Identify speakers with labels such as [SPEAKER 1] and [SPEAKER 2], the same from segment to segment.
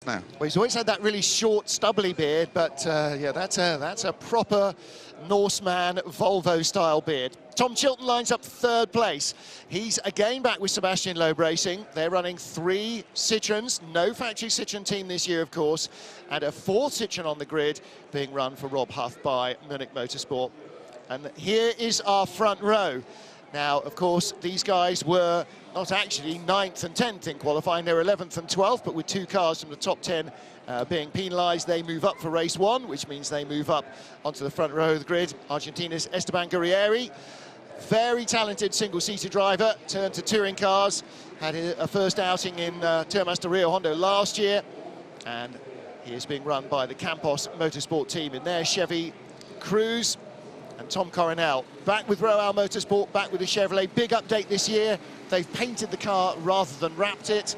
[SPEAKER 1] now.
[SPEAKER 2] Well, he's always had that really short, stubbly beard, but yeah, that's a proper Norseman Volvo-style beard. Tom Chilton lines up third place. He's again back with Sebastian Loeb Racing. They're running 3 Citroens, no factory Citroen team this year, of course, and a 4th Citroen on the grid being run for Rob Huff by Munich Motorsport. And here is our front row. Now, of course, these guys were not actually 9th and 10th in qualifying, they were 11th and 12th, but with 2 cars from the top 10 being penalised, they move up for race 1, which means they move up onto the front row of the grid. Argentina's Esteban Guerrieri, very talented single-seater driver, turned to touring cars, had a first outing in Termas Rio Hondo last year, and he is being run by the Campos Motorsport team in their Chevy Cruze. And Tom Coronel, back with Royal Motorsport, back with the Chevrolet. Big update this year. They've painted the car rather than wrapped it,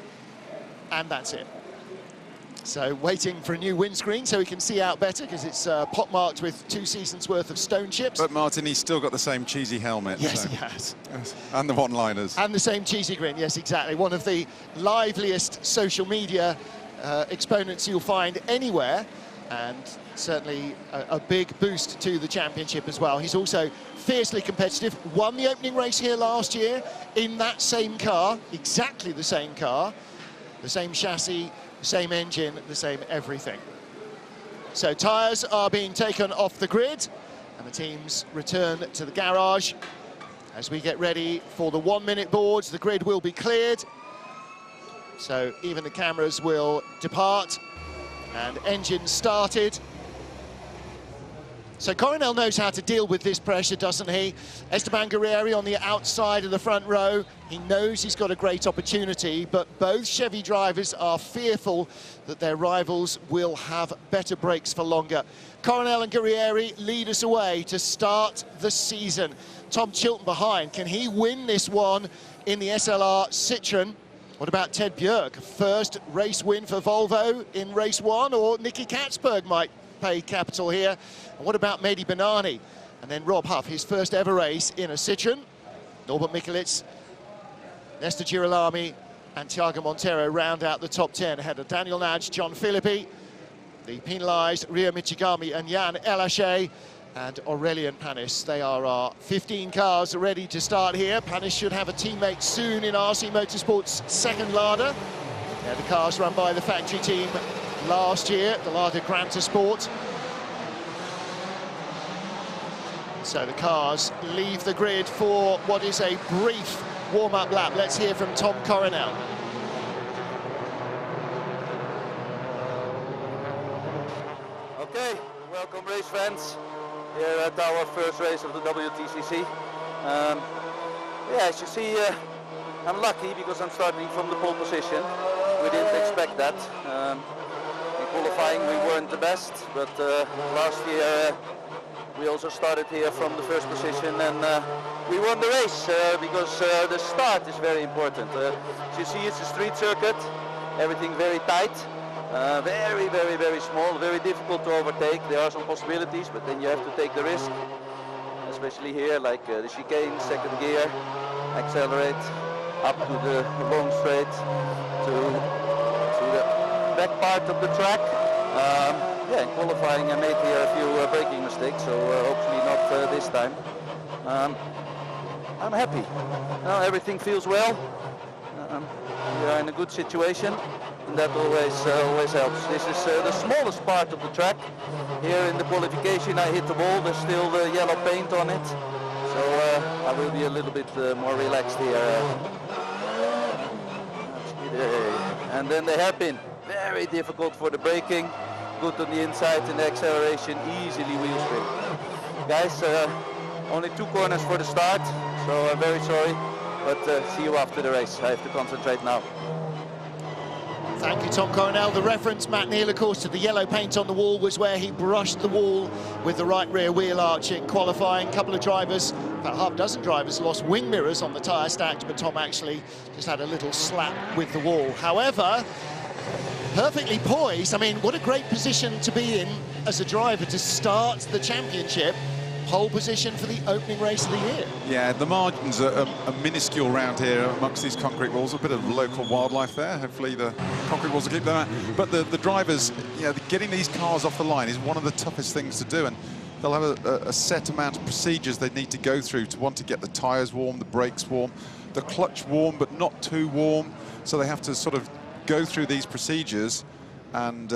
[SPEAKER 2] and that's it. So waiting for a new windscreen so he can see out better, because it's pockmarked with 2 seasons worth of stone chips.
[SPEAKER 1] But Martin, he's still got the same cheesy helmet.
[SPEAKER 2] Yes,
[SPEAKER 1] so.
[SPEAKER 2] he has.
[SPEAKER 1] Yes. And the one-liners.
[SPEAKER 2] And the same cheesy grin, yes, exactly. One of the liveliest social media exponents you'll find anywhere, and certainly a big boost to the championship as well. He's also fiercely competitive, won the opening race here last year in that same car, exactly the same car, the same chassis, the same engine, the same everything. So tyres are being taken off the grid and the teams return to the garage. As we get ready for the 1-minute boards, the grid will be cleared. So even the cameras will depart and engines started. So Coronel knows how to deal with this pressure, doesn't he? Esteban Guerrieri on the outside of the front row. He knows he's got a great opportunity, but both Chevy drivers are fearful that their rivals will have better brakes for longer. Coronel and Guerrieri lead us away to start the season. Tom Chilton behind. Can he win this one in the SLR Citroen? What about Ted Björk? First race win for Volvo in race 1, or Nicky Katzberg might pay capital here. And what about Mehdi Benani? And then Rob Huff, his first ever race in a Citroen. Norbert Mikulits, Nestor Girolami and Thiago Montero round out the top 10 ahead of Daniel Naj, John Philippi, the penalised Rio Michigami and Jan Elache, and Aurelien Panis. They are our 15 cars ready to start here. Panis should have a teammate soon in RC Motorsport's second Lada. They're the cars run by the factory team last year, the Lada Granta Sport. So the cars leave the grid for what is a brief warm-up lap. Let's hear from Tom Coronel.
[SPEAKER 3] Okay, welcome race fans here at our first race of the WTCC. Yeah, as you see, I'm lucky because I'm starting from the pole position. We didn't expect that. In qualifying we weren't the best, but last year we also started here from the first position, and we won the race because the start is very important. As you see, it's a street circuit, everything very tight. Very, very, very small, very difficult to overtake. There are some possibilities, but then you have to take the risk, especially here, like the chicane, second gear, accelerate up to the long straight, to the back part of the track. Yeah, in qualifying I made here a few braking mistakes, so hopefully not this time. I'm happy. Everything feels well. We are in a good situation. And that always helps. This is the smallest part of the track. Here in the qualification I hit the wall, there's still the yellow paint on it. So I will be a little bit more relaxed here. And then the hairpin, very difficult for the braking. Good on the inside and the acceleration, easily wheel spin. Guys, only 2 corners for the start, so I'm very sorry. But see you after the race. I have to concentrate now.
[SPEAKER 2] Thank you, Tom Coronel. The reference, Matt Neal, of course, to the yellow paint on the wall was where he brushed the wall with the right rear wheel arch in qualifying. A couple of drivers, about half a dozen drivers, lost wing mirrors on the tyre stacks, but Tom actually just had a little slap with the wall. However, perfectly poised. I mean, what a great position to be in as a driver to start the championship. pole position for the opening race of the year.
[SPEAKER 1] Yeah, the margins are minuscule round here amongst these concrete walls. A bit of local wildlife there. Hopefully the concrete walls will keep them out. But the drivers, you know, getting these cars off the line is one of the toughest things to do, and they'll have a set amount of procedures they need to go through to want to get the tyres warm, the brakes warm, the clutch warm, but not too warm. So they have to sort of go through these procedures and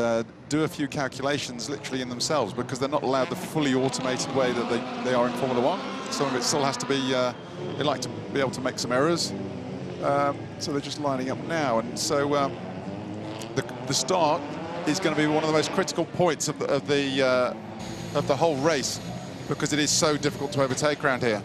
[SPEAKER 1] do a few calculations literally in themselves, because they're not allowed the fully automated way that they are in Formula One. Some of it still has to be, they like to be able to make some errors. So they're just lining up now. And so the start is going to be one of the most critical points of the whole race, because it is so difficult to overtake around here.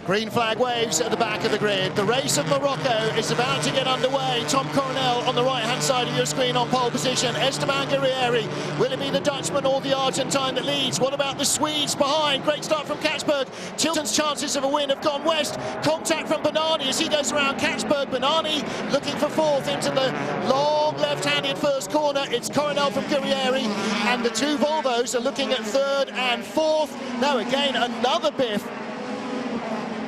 [SPEAKER 2] Green flag waves at the back of the grid. The race of Morocco is about to get underway. Tom Coronel on the right-hand side of your screen on pole position. Esteban Guerrieri. Will it be the Dutchman or the Argentine that leads? What about the Swedes behind? Great start from Katzberg. Chilton's chances of a win have gone west. Contact from Bernani as he goes around Katzberg. Bernani looking for fourth into the long left-handed first corner. It's Coronel from Guerrieri, and the two Volvos are looking at third and fourth. Now again, another biff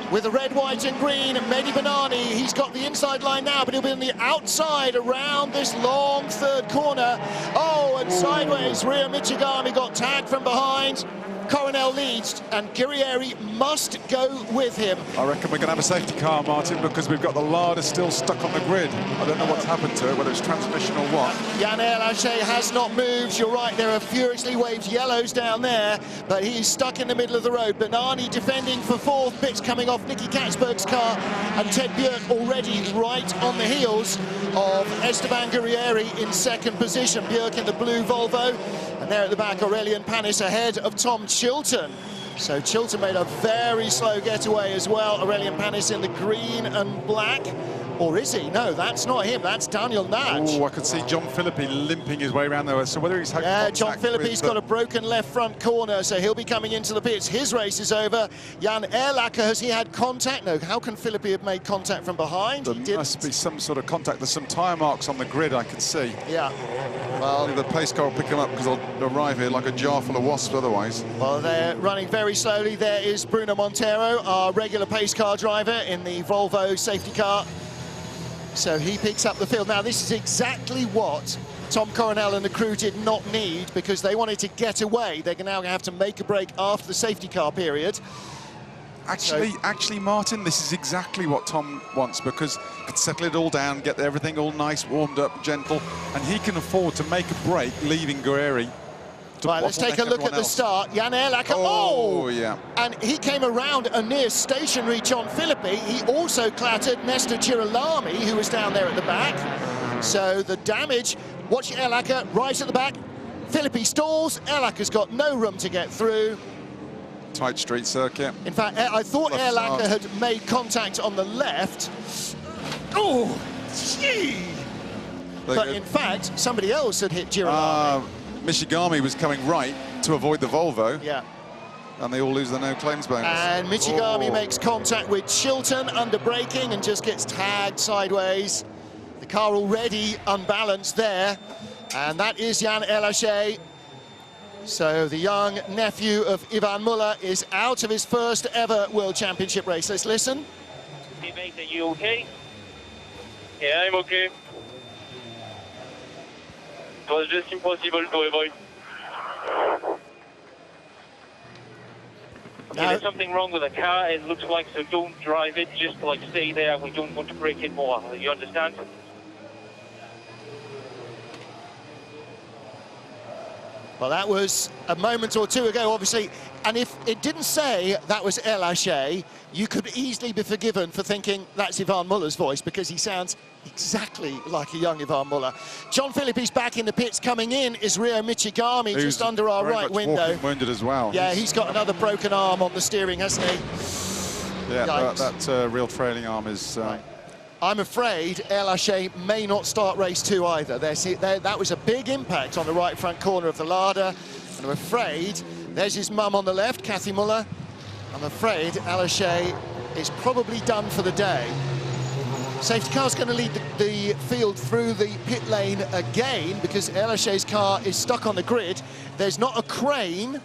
[SPEAKER 2] with the red, white and green. Mehdi Bernani, he's got the inside line now, but he'll be on the outside around this long third corner. Oh, and sideways, Rio Michigami got tagged from behind. Coronel leads, and Guerrieri must go with him.
[SPEAKER 1] I reckon we're going to have a safety car, Martin, because we've got the Lada still stuck on the grid. I don't know what's happened to it, whether it's transmission or what.
[SPEAKER 2] Yann Lachet has not moved. You're right, there are furiously waved yellows down there, but he's stuck in the middle of the road. Bernani defending for fourth, bits coming off Nicky Katzberg's car, and Ted Björk already right on the heels of Esteban Guerrieri in second position. Björk in the blue Volvo, and there at the back, Aurelian Panis ahead of Tom Chilton. So Chilton made a very slow getaway as well. Aurelian Panis in the green and black. Or is he? No, that's not him. That's Daniel Naj.
[SPEAKER 1] Oh, I could see John Philippi limping his way around there. So whether he's had
[SPEAKER 2] contact, John Philippi's got
[SPEAKER 1] the...
[SPEAKER 2] a broken left front corner, so he'll be coming into the pits. His race is over. Jan Erlacher, has he had contact? No, how can Philippi have made contact from behind?
[SPEAKER 1] There must be some sort of contact. There's some tyre marks on the grid, I can see.
[SPEAKER 2] Yeah. Well,
[SPEAKER 1] the pace car will pick him up, because they'll arrive here like a jar full of wasps otherwise.
[SPEAKER 2] Well, they're running very slowly. There is Bruno Montero, our regular pace car driver in the Volvo safety car. So he picks up the field. Now, this is exactly what Tom Coronel and the crew did not need, because they wanted to get away. They're now going to have to make a break after the safety car period.
[SPEAKER 1] Actually, Martin, this is exactly what Tom wants, because he can settle it all down, get everything all nice, warmed up, gentle, and he can afford to make a break, leaving Guerrieri.
[SPEAKER 2] Right, let's take a look at the start. Jan Erlacher,
[SPEAKER 1] oh, yeah.
[SPEAKER 2] And he came around a near stationary John Philippi. He also clattered Nestor Girolami, who was down there at the back. So the damage, watch Erlacher right at the back. Philippi stalls, Erlacher's got no room to get through.
[SPEAKER 1] Tight street circuit.
[SPEAKER 2] In fact, I thought Erlacher had made contact on the left. Oh, gee! But in fact, somebody else had hit Girolami.
[SPEAKER 1] Michigami was coming right to avoid the Volvo.
[SPEAKER 2] Yeah.
[SPEAKER 1] And they all lose their no claims bonus.
[SPEAKER 2] And Michigami makes contact with Chilton under braking and just gets tagged sideways. The car already unbalanced there. And that is Jan Erlacher. So the young nephew of Ivan Muller is out of his first ever World Championship race. Let's listen.
[SPEAKER 4] Hey mate, are you okay? Yeah, I'm okay. It was just impossible to avoid. There's something wrong with the car, it looks like, so don't drive it, just like stay there. We don't want to break it more, you understand?
[SPEAKER 2] Well, that was a moment or two ago, obviously, and if it didn't say that was Erlacher, you could easily be forgiven for thinking that's Ivan Muller's voice, because he sounds exactly like a young Ivan Muller. John Philippi's back in the pits. Coming in is Rio Michigami, just under our right window.
[SPEAKER 1] Wounded as well.
[SPEAKER 2] Yeah, he's got another broken arm on the steering, hasn't he?
[SPEAKER 1] Yeah, that real trailing arm is...
[SPEAKER 2] Right. I'm afraid Erlacher may not start race 2 either. That was a big impact on the right front corner of the Lada. And I'm afraid, there's his mum on the left, Kathy Muller. I'm afraid Erlacher is probably done for the day. Safety car's going to lead the field through the pit lane again because El Lachet's car is stuck on the grid. There's not a crane,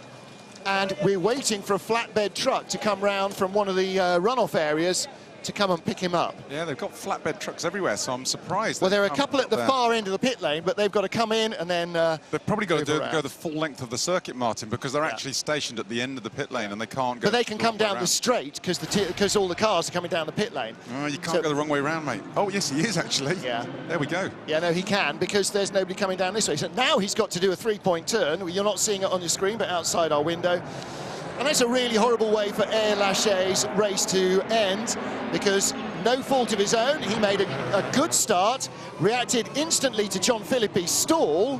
[SPEAKER 2] and we're waiting for a flatbed truck to come round from one of the runoff areas to come and pick him up.
[SPEAKER 1] Yeah, they've got flatbed trucks everywhere, so I'm surprised.
[SPEAKER 2] Well, there are a couple at the far end of the pit lane, but they've got to come in and then
[SPEAKER 1] they've probably got to go the full length of the circuit, Martin, because they're actually stationed at the end of the pit lane and they can't go.
[SPEAKER 2] But they can come down the straight because all the cars are coming down the pit lane.
[SPEAKER 1] Oh, you can't go the wrong way around, mate. Oh, yes, he is actually.
[SPEAKER 2] Yeah.
[SPEAKER 1] There we go.
[SPEAKER 2] Yeah, no, he can because there's nobody coming down this way. So now he's got to do a three-point turn. You're not seeing it on your screen, but outside our window. And that's a really horrible way for El Lachet's race to end because no fault of his own. He made a good start, reacted instantly to John Philippe's stall,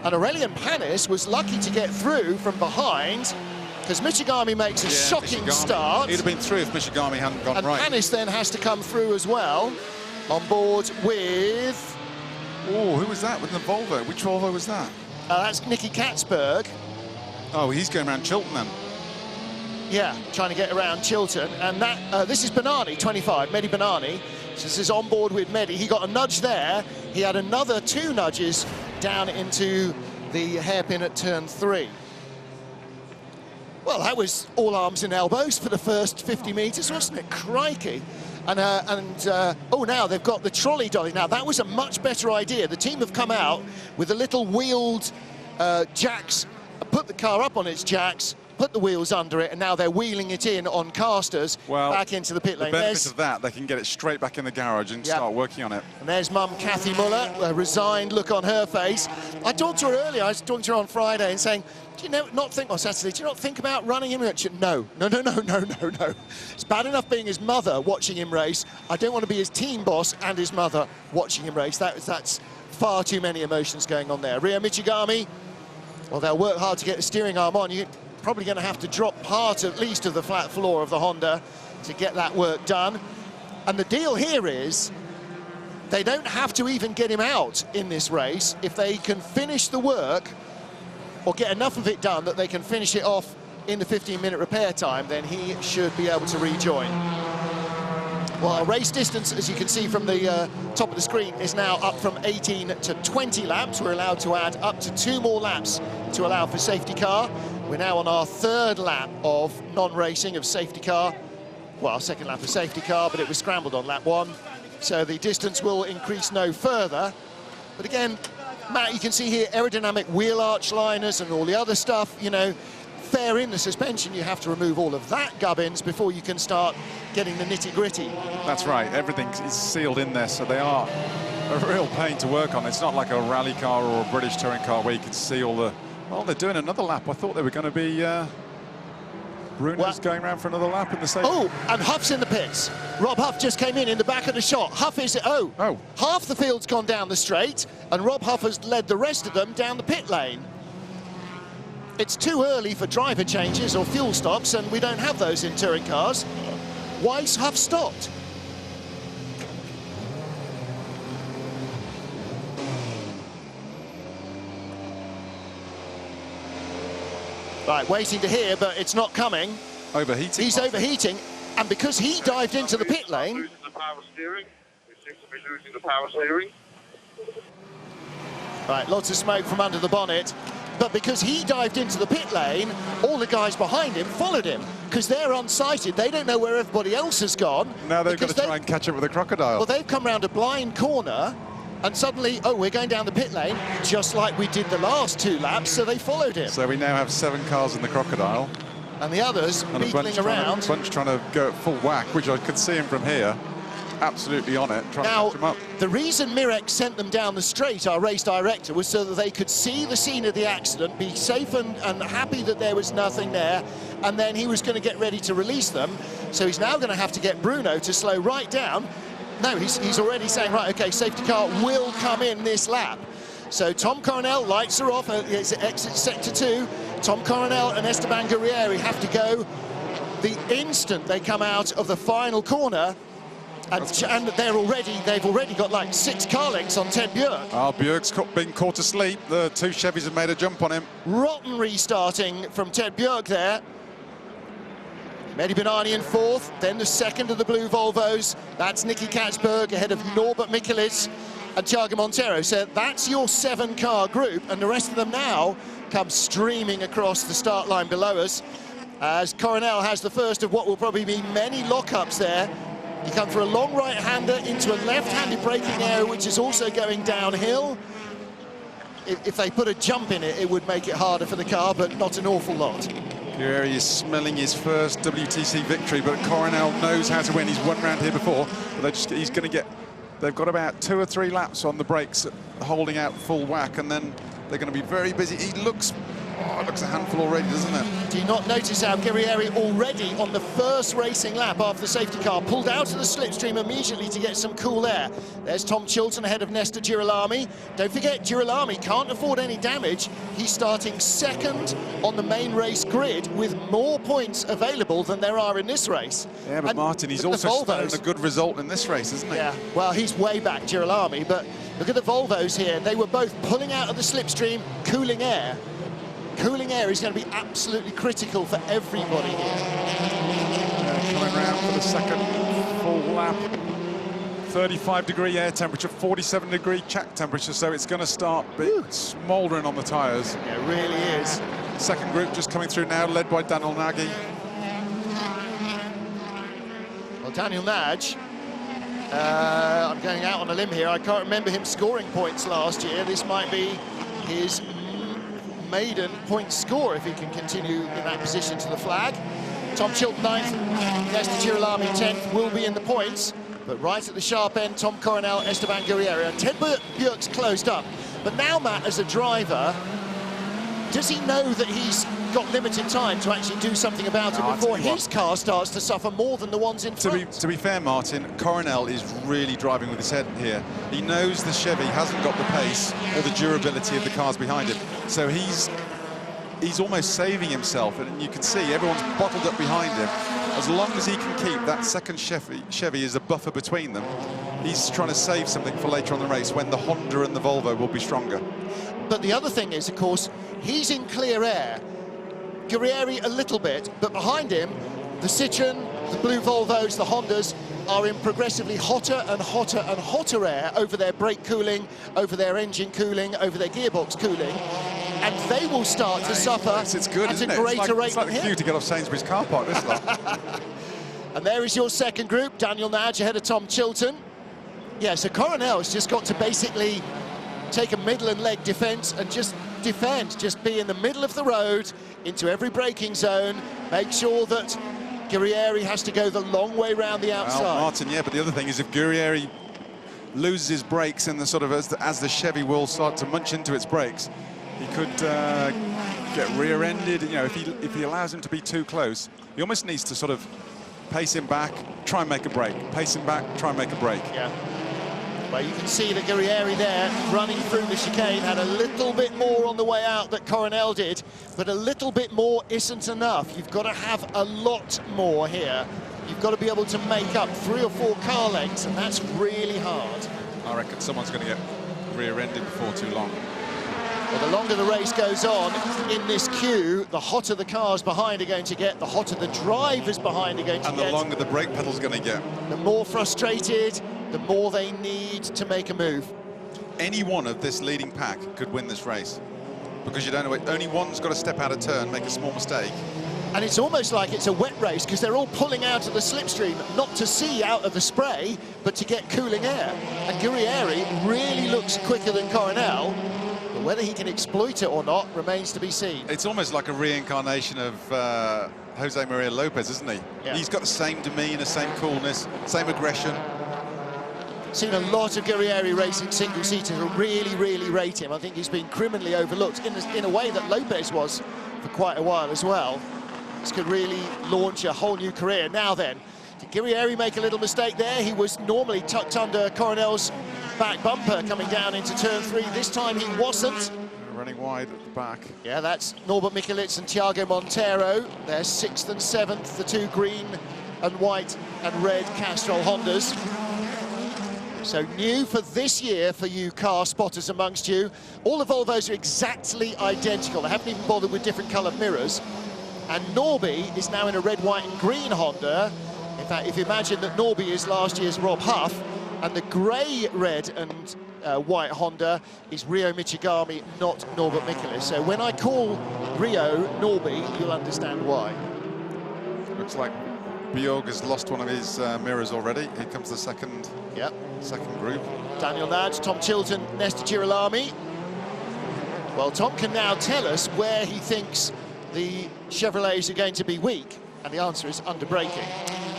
[SPEAKER 2] and Aurélien Panis was lucky to get through from behind because Michigami makes a shocking start.
[SPEAKER 1] He'd have been through if Michigami hadn't gone right.
[SPEAKER 2] And Panis then has to come through as well, on board with...
[SPEAKER 1] Oh, who was that with the Volvo? Which Volvo was that?
[SPEAKER 2] That's Nicky Katzberg.
[SPEAKER 1] Oh, he's going around Chilton then.
[SPEAKER 2] Yeah, trying to get around Chilton. And that this is Benani, 25, Mehdi Benani. So this is on board with Mehdi. He got a nudge there. He had another 2 nudges down into the hairpin at turn 3. Well, that was all arms and elbows for the first 50 metres, wasn't it? Crikey. And oh, now they've got the trolley dolly. Now, that was a much better idea. The team have come out with the little wheeled jacks, put the car up on its jacks, put the wheels under it, and now they're wheeling it in on casters back into the pit lane.
[SPEAKER 1] The benefit of that, they can get it straight back in the garage and start working on it.
[SPEAKER 2] And there's mum Kathy Muller, a resigned look on her face. I talked to her earlier, I was talking to her on Friday and saying, do you not think, on Saturday, do you not think about running him? No. It's bad enough being his mother watching him race. I don't want to be his team boss and his mother watching him race. That's far too many emotions going on there. Ryo Michigami, well, they'll work hard to get the steering arm on. You're probably going to have to drop part, at least, of the flat floor of the Honda to get that work done. And the deal here is they don't have to even get him out in this race. If they can finish the work or get enough of it done that they can finish it off in the 15-minute repair time, then he should be able to rejoin. Well, our race distance, as you can see from the top of the screen, is now up from 18 to 20 laps. We're allowed to add up to 2 more laps to allow for safety car. We're now on our 3rd lap of non-racing of safety car. Well, 2nd lap of safety car, but it was scrambled on lap 1. So the distance will increase no further. But again, Matt, you can see here aerodynamic wheel arch liners and all the other stuff, you know, fair in the suspension. You have to remove all of that gubbins before you can start getting the nitty-gritty.
[SPEAKER 1] That's right, everything is sealed in there, so they are a real pain to work on. It's not like a rally car or a British touring car where you can see all the... Oh, they're doing another lap. I thought they were going to be... Bruno's going around for another lap in the same...
[SPEAKER 2] Oh, and Huff's in the pits. Rob Huff just came in the back of the shot. Huff is... Oh, half the field's gone down the straight, and Rob Huff has led the rest of them down the pit lane. It's too early for driver changes or fuel stops, and we don't have those in touring cars. Why's Huff stopped? Right, waiting to hear, but it's not coming.
[SPEAKER 1] Overheating.
[SPEAKER 2] He's overheating, and because he dived into the pit lane...
[SPEAKER 4] Losing the power steering. We seem to be losing the power steering.
[SPEAKER 2] Right, lots of smoke from under the bonnet. But because he dived into the pit lane, all the guys behind him followed him. Because they're unsighted, they don't know where everybody else has gone.
[SPEAKER 1] Now they've got to try and catch up with the crocodile.
[SPEAKER 2] Well, they've come round a blind corner, and suddenly, oh, we're going down the pit lane, just like we did the last 2 laps, so they followed him.
[SPEAKER 1] So we now have 7 cars in the crocodile.
[SPEAKER 2] And the others beetling around.
[SPEAKER 1] A bunch trying to go at full whack, which I could see him from here. Absolutely on it, trying to catch him up.
[SPEAKER 2] The reason Mirek sent them down the straight, our race director, was so that they could see the scene of the accident, be safe and happy that there was nothing there, and then he was going to get ready to release them. So he's now going to have to get Bruno to slow right down. No, he's already saying, right, OK, safety car will come in this lap. So Tom Coronel lights are off, it's exit sector 2. Tom Coronel and Esteban Guerrieri have to go the instant they come out of the final corner. And they've already got like 6 car lengths on Ted Björk.
[SPEAKER 1] Oh, Björk's been caught asleep. The 2 Chevys have made a jump on him.
[SPEAKER 2] Rotten restarting from Ted Björk there. Mehdi Benani in fourth, then the second of the blue Volvos. That's Nicky Katzberg ahead of Norbert Michelisz and Thiago Monteiro. So that's your 7-car group, and the rest of them now come streaming across the start line below us, as Coronel has the first of what will probably be many lockups there. You come for a long right-hander into a left-handed braking area, which is also going downhill. If they put a jump in it, it would make it harder for the car, but not an awful lot.
[SPEAKER 1] Guerrieri is smelling his first WTC victory, but Coronel knows how to win. He's won round here before, but he's going to get... They've got about 2 or 3 laps on the brakes, holding out full whack, and then they're going to be very busy. He looks... Oh, it looks a handful already, doesn't it?
[SPEAKER 2] Do you not notice how Guerrieri already on the first racing lap after the safety car pulled out of the slipstream immediately to get some cool air? There's Tom Chilton ahead of Nesta Girolami. Don't forget, Girolami can't afford any damage. He's starting second on the main race grid with more points available than there are in this race.
[SPEAKER 1] Yeah, but Martin, he's also starting a good result in this race, isn't he?
[SPEAKER 2] Yeah, well, he's way back, Girolami, but look at the Volvos here. They were both pulling out of the slipstream, cooling air. Cooling air is going to be absolutely critical for everybody here.
[SPEAKER 1] Coming round for the second full lap. 35-degree air temperature, 47-degree track temperature, so it's going to start smouldering on the tyres.
[SPEAKER 2] Yeah, it really is.
[SPEAKER 1] Second group just coming through now, led by Daniel Nagy.
[SPEAKER 2] Well, Daniel Nagy, I'm going out on a limb here. I can't remember him scoring points last year. This might be his maiden point score if he can continue in that position to the flag. Tom Chilton 9th, Nesta Girolami 10th will be in the points, but right at the sharp end, Tom Coronel, Esteban Guerrieri, and Ted Bjerk's closed up. But now, Matt, as a driver, does he know that he's got limited time to actually do something about it before his car starts to suffer more than the ones in front?
[SPEAKER 1] To be fair, Martin, Coronel is really driving with his head here. He knows the Chevy hasn't got the pace or the durability of the cars behind him, so he's almost saving himself, and you can see everyone's bottled up behind him. As long as he can keep that second Chevy as a buffer between them, he's trying to save something for later on the race when the Honda and the Volvo will be stronger.
[SPEAKER 2] But the other thing is, of course, he's in clear air. Guerrieri a little bit, but behind him, the Citroën, the blue Volvos, the Hondas are in progressively hotter and hotter and hotter air over their brake cooling, over their engine cooling, over their gearbox cooling, and they will start to suffer at a greater rate than him.
[SPEAKER 1] It's like the queue to get off Sainsbury's car park, this lot.
[SPEAKER 2] And there is your second group, Daniel Nagy ahead of Tom Chilton. Yeah, so Coronel's just got to basically take a middle and leg defence and just defend, just be in the middle of the road, into every braking zone, make sure that Guerrieri has to go the long way round the outside.
[SPEAKER 1] Well, Martin, yeah, but the other thing is if Guerrieri loses his brakes in the sort of as the Chevy will start to munch into its brakes, he could get rear-ended. You know, if he allows him to be too close, he almost needs to sort of pace him back, try and make a break. Pace him back, try and make a break.
[SPEAKER 2] Yeah. Well, you can see that Guerrieri there, running through the chicane, had a little bit more on the way out that Coronel did, but a little bit more isn't enough. You've got to have a lot more here. You've got to be able to make up 3 or 4 car lengths, and that's really hard.
[SPEAKER 1] I reckon someone's going to get rear-ended before too long.
[SPEAKER 2] Well, the longer the race goes on in this queue, the hotter the cars behind are going to get, the hotter the drivers behind are going to get.
[SPEAKER 1] And the longer the brake pedal's going to get.
[SPEAKER 2] The more frustrated, the more they need to make a move.
[SPEAKER 1] Any one of this leading pack could win this race, because you don't know, only one's got to step out of turn, make a small mistake.
[SPEAKER 2] And it's almost like it's a wet race, because they're all pulling out of the slipstream, not to see out of the spray, but to get cooling air. And Guerrieri really looks quicker than Coronel, but whether he can exploit it or not remains to be seen.
[SPEAKER 1] It's almost like a reincarnation of Jose Maria Lopez, isn't he?
[SPEAKER 2] Yeah.
[SPEAKER 1] He's got the same demeanour, same coolness, same aggression.
[SPEAKER 2] Seen a lot of Guerrieri racing single-seaters who really rate him. I think he's been criminally overlooked in a way that Lopez was for quite a while as well. This could really launch a whole new career. Now then, did Guerrieri make a little mistake there? He was normally tucked under Coronel's back bumper coming down into turn 3. This time he wasn't.
[SPEAKER 1] Running wide at the back.
[SPEAKER 2] Yeah, that's Norbert Michelisz and Thiago Monteiro. They're 6th and 7th, the 2 green and white and red Castrol Hondas. So new for this year for you car spotters amongst you. All the Volvos are exactly identical. They haven't even bothered with different coloured mirrors. and Norby is now in a red, white and green Honda. In fact, if you imagine that Norby is last year's Rob Huff, and the grey, red and white Honda is Rio Michigami, not Norbert Michaelis. So when I call Rio Norby, you'll understand why.
[SPEAKER 1] Looks like Bjorg has lost one of his mirrors already. Here comes the second group.
[SPEAKER 2] Daniel Nagy, Tom Chilton, Nesta Girolami. Well, Tom can now tell us where he thinks the Chevrolets are going to be weak, and the answer is under braking.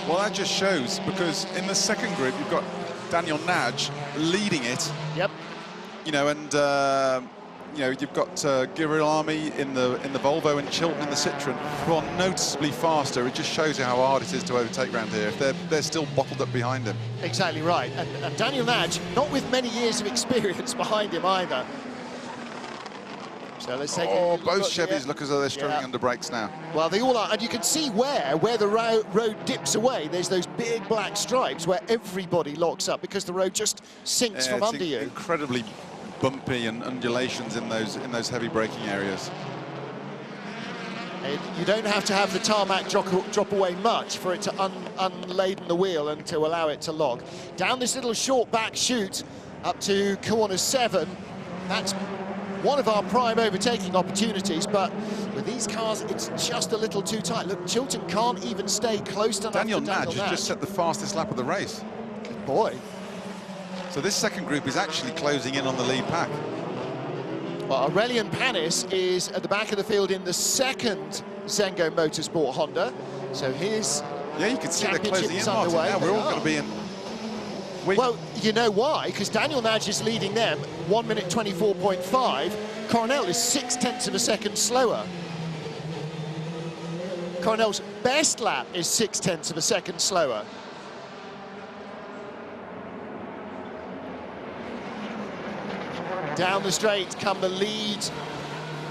[SPEAKER 1] Well, that just shows, because in the second group you've got Daniel Nagy leading it.
[SPEAKER 2] Yep.
[SPEAKER 1] You know, and you know, you've got Girolami in the Volvo and Chilton in the Citroen, who are noticeably faster. It just shows you how hard it is to overtake around here if they're still bottled up behind him.
[SPEAKER 2] Exactly right. And Daniel Nagy, not with many years of experience behind him either. So let's take a look.
[SPEAKER 1] Both Chevys look as though they're struggling under brakes now.
[SPEAKER 2] Well, they all are, and you can see where the road dips away. There's those big black stripes where everybody locks up because the road just sinks from under you.
[SPEAKER 1] Incredibly bumpy and undulations in those heavy braking areas.
[SPEAKER 2] You don't have to have the tarmac drop away much for it to unladen the wheel and to allow it to lock. Down this little short back chute up to corner 7, that's one of our prime overtaking opportunities, but with these cars, it's just a little too tight. Look, Chilton can't even stay close enough to Daniel Nagy.
[SPEAKER 1] Has just set the fastest lap of the race.
[SPEAKER 2] Good boy.
[SPEAKER 1] So this second group is actually closing in on the lead pack.
[SPEAKER 2] Well, Aurelian Panis is at the back of the field in the second Zengo Motorsport Honda. So his
[SPEAKER 1] you can see they're closing in,
[SPEAKER 2] Martin.
[SPEAKER 1] Now we're all going to be in.
[SPEAKER 2] Well, you know why? Because Daniel Nagy is leading them 1 minute 24.5. Coronel is 0.6 of a second slower. Coronel's best lap is 0.6 of a second slower. Down the straight come the lead,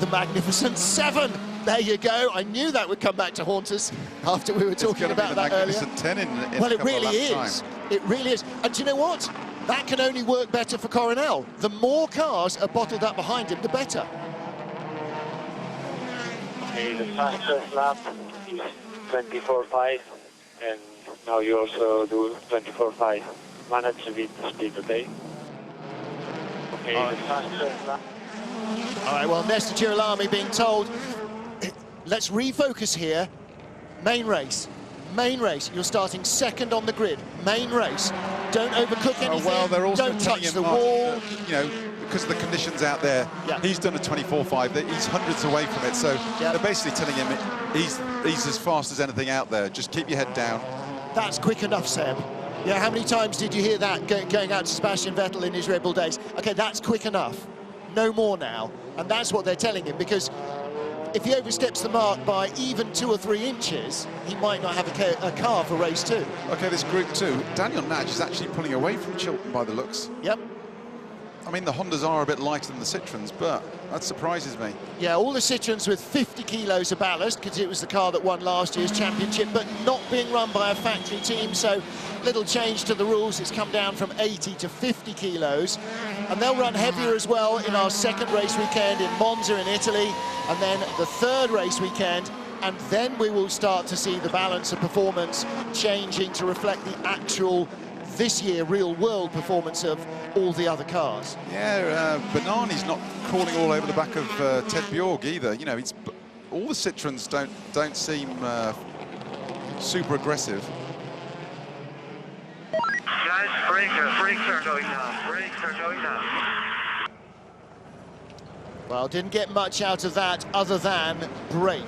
[SPEAKER 2] the magnificent 7. There you go. I knew that would come back to haunt us after we were talking about that earlier.
[SPEAKER 1] 10 in
[SPEAKER 2] well, it really is. It really is. And do you know what? That can only work better for Coronel. The more cars are bottled up behind him, the better.
[SPEAKER 4] Okay, the fastest lap is 24.5, and now you also do 24.5. Manage a bit the speed, okay? Okay, the fastest lap.
[SPEAKER 2] All right, well, Nesta Girolami being told, let's refocus here. Main race. Main race. You're starting second on the grid. Main race. Don't overcook anything.
[SPEAKER 1] Well, they're also
[SPEAKER 2] don't touch the wall.
[SPEAKER 1] You know, because of the conditions out there, he's done a 24.5. He's hundreds away from it. So they're basically telling him he's as fast as anything out there. Just keep your head down.
[SPEAKER 2] That's quick enough, Seb. Yeah, how many times did you hear that going out to Sebastian Vettel in his Red Bull days? Okay, that's quick enough. No more now. And that's what they're telling him, because if he oversteps the mark by even 2 or 3 inches, he might not have a car for race 2.
[SPEAKER 1] Okay, this group 2, Daniel Nagy is actually pulling away from Chilton by the looks.
[SPEAKER 2] Yep.
[SPEAKER 1] I mean, the Hondas are a bit lighter than the Citroens, but that surprises me.
[SPEAKER 2] Yeah, all the Citroens with 50 kilos of ballast, because it was the car that won last year's championship, but not being run by a factory team, so little change to the rules. It's come down from 80 to 50 kilos. And they'll run heavier as well in our second race weekend in Monza in Italy, and then the third race weekend, and then we will start to see the balance of performance changing to reflect the actual this year real-world performance of all the other cars.
[SPEAKER 1] Yeah, Banani's not crawling all over the back of Ted Bjorg either. You know, all the Citroens don't seem super aggressive.
[SPEAKER 4] Guys, brakes are going down. Brakes are going down.
[SPEAKER 2] Well, didn't get much out of that other than brake.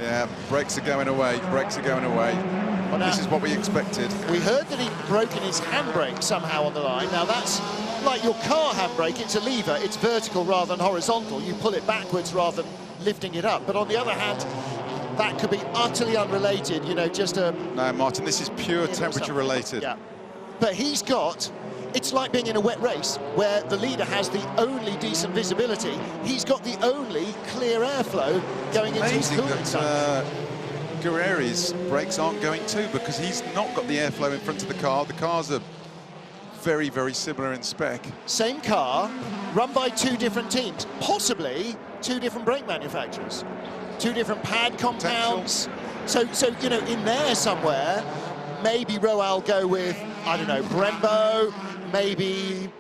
[SPEAKER 1] Yeah, brakes are going away. Brakes are going away. Well, this is what we expected.
[SPEAKER 2] We heard that he'd broken his handbrake somehow on the line. Now that's like your car handbrake. It's a lever. It's vertical rather than horizontal. You pull it backwards rather than lifting it up. But on the other hand, that could be utterly unrelated. You know, just a...
[SPEAKER 1] No, Martin, this is pure temperature related.
[SPEAKER 2] Yeah. But he's got... It's like being in a wet race where the leader has the only decent visibility. He's got the only clear airflow going into his cooling tank.
[SPEAKER 1] Guerreri's brakes aren't going too, because he's not got the airflow in front of the car. The cars are very, very similar in spec.
[SPEAKER 2] Same car, run by 2 different teams, possibly 2 different brake manufacturers. two different pad compounds. So you know, in there somewhere, maybe Roal go with, I don't know, Brembo, maybe,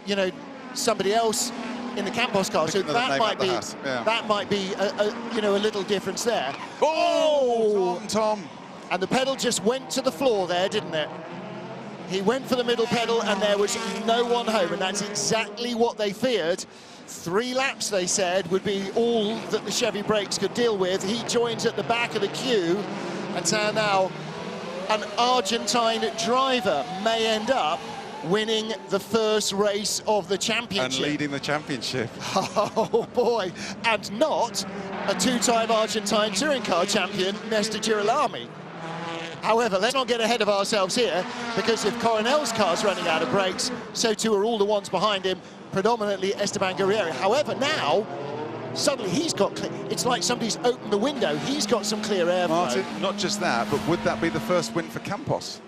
[SPEAKER 2] you know, somebody else in the Campos car. So that might be that might be you know, a little difference there.
[SPEAKER 1] Oh, Tom.
[SPEAKER 2] And the pedal just went to the floor there, didn't it? He went for the middle pedal and there was no one home, and that's exactly what they feared. 3 laps, they said, would be all that the Chevy brakes could deal with. He joins at the back of the queue, and so now an Argentine driver may end up winning the first race of the championship.
[SPEAKER 1] And leading the championship.
[SPEAKER 2] Oh boy, and not a 2-time Argentine touring car champion, Mr. Girolami. However, let's not get ahead of ourselves here, because if Coronel's car's running out of brakes, so too are all the ones behind him, predominantly Esteban Guerrieri. However, now, suddenly he's got clear. It's like somebody's opened the window. He's got some clear air.
[SPEAKER 1] Martin, not just that, but would that be the first win for Campos?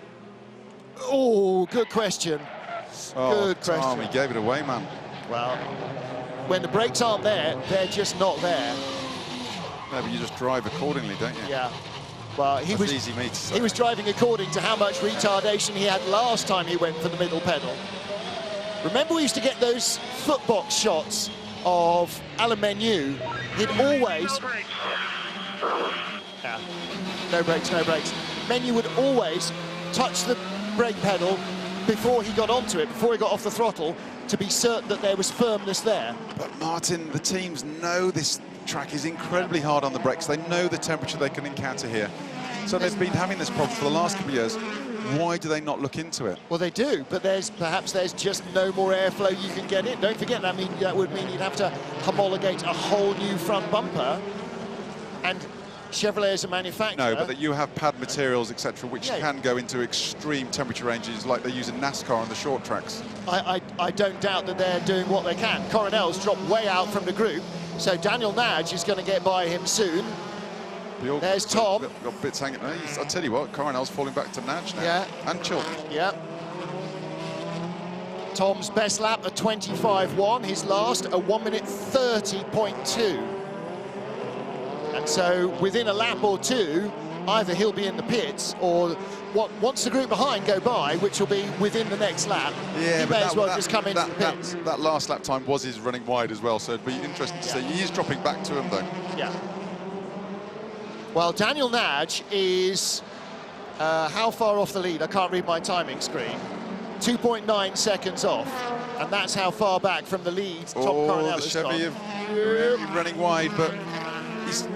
[SPEAKER 2] Oh, good question. Good question.
[SPEAKER 1] Tom, he gave it away, man.
[SPEAKER 2] Well, when the brakes aren't there, they're just not there.
[SPEAKER 1] No, but you just drive accordingly, don't you?
[SPEAKER 2] Yeah. Well, he was
[SPEAKER 1] easy me to say.
[SPEAKER 2] He was driving according to how much retardation he had last time he went for the middle pedal. Remember, we used to get those footbox shots of Alain Menu. He'd always... Yeah. No brakes, no brakes. Menu would always touch the brake pedal before he got onto it, before he got off the throttle, to be certain that there was firmness there.
[SPEAKER 1] But Martin, the teams know this track is incredibly hard on the brakes. They know the temperature they can encounter here. So they've been having this problem for the last couple of years. Why do they not look into it?
[SPEAKER 2] Well, they do, but perhaps there's just no more airflow you can get in. Don't forget, that would mean you'd have to homologate a whole new front bumper. And Chevrolet as a manufacturer...
[SPEAKER 1] No, but that you have pad materials, etc., which can go into extreme temperature ranges like they use in NASCAR on the short tracks.
[SPEAKER 2] I don't doubt that they're doing what they can. Coronel's dropped way out from the group, so Daniel Nagy is going to get by him soon. There's Tom.
[SPEAKER 1] Got bits hanging. I'll tell you what, Coronel's falling back to Nagy now.
[SPEAKER 2] Yeah.
[SPEAKER 1] And Chilton.
[SPEAKER 2] Yeah. Tom's best lap at 25.1. His last a 1:30.2. And so within a lap or two, either he'll be in the pits or once the group behind go by, which will be within the next lap, he may as well just come into the pits.
[SPEAKER 1] That last lap time was his running wide as well, so it'd be interesting to see. He is dropping back to him, though.
[SPEAKER 2] Yeah. Well, Daniel Nagy is how far off the lead? I can't read my timing screen. 2.9 seconds off, and that's how far back from the lead Tom Coronel
[SPEAKER 1] the
[SPEAKER 2] has
[SPEAKER 1] Chevy running wide, but